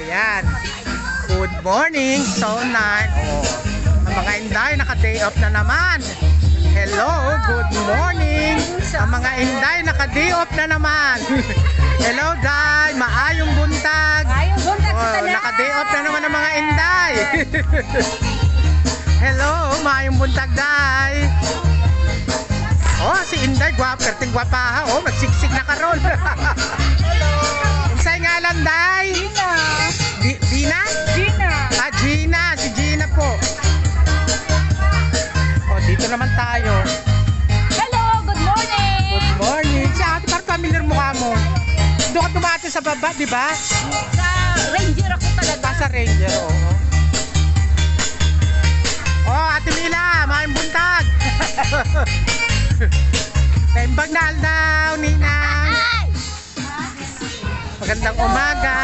Ayan. Good morning, so night. Oh, ang mga Inday, naka-day off na naman. Hello, good morning. Ang mga Inday, naka-day off na naman. Hello, Day. Maayong buntag. Ayong buntag Oh, sa tanan. naka-day off na naman ang mga Inday. Hello, maayong buntag, Day. Oh, si Inday, perting gwapa ha. Oh, magsiksik na karon. Hello. Unsay ngalan, Day? Gina. Dina? Gina. Ah, Gina. Si Gina po. Oh, dito naman tayo. Hello, good morning. Good morning. Si ate, parang familiar mukha mo. Doon ka tumate sa baba, di ba? Sa ranger ako talaga. Sa Ranger, oo. Oh, Ate Mila, maayong buntag. Tembag na aldaw, Ninang. Ay! Magandang umaga.